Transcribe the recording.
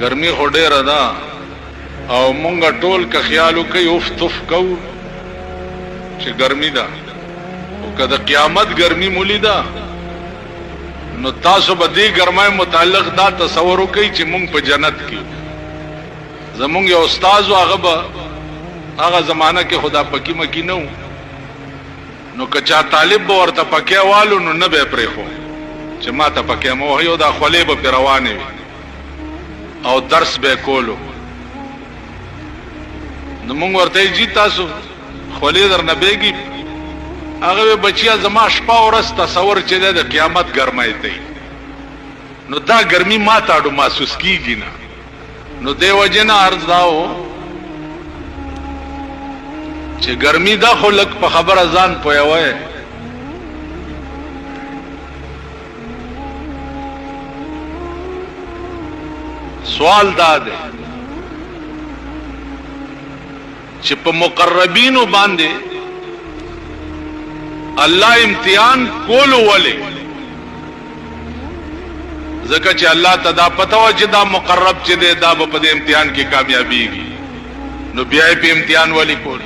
ګرمي خو ډېره ده او مونږ ټول که خیال وکړئ اوف تف کوو چې ګرمي ده او که د قیامت ګرمي مولی ده نو تاسو به دې ګرمۍ متعلق دا تصور وکړئ چې مونږ په جنت کې زمونږ یو استاد و هغه زمانہ کې خدا پکی مکی نه نو که چا طالب به ورته پکې والو نو نه به پرېښو چې ما ته پکې مو وایو دا خولې به پرې روانې وي او درس به کولو نو مونږ ورته جی تاسو خولې در نه بیږي هغه بچیا زما شپه ورځ تصور چې د قیامت ګرمۍ دی نو دا ګرمي ما ته اډو محسوس کیږي نه نو دی وجنه عرض داو چې ګرمي دا خو لک په خبره ځان پویوي سوال دا دی چې په مقربینو باندې الله امتحان کولو ولې ځکه چې الله ته دا پته و چې دا مقرب چې دی دا به په دې امتحان کې کامیابیږي نو بیا یې په امتحان ولې کول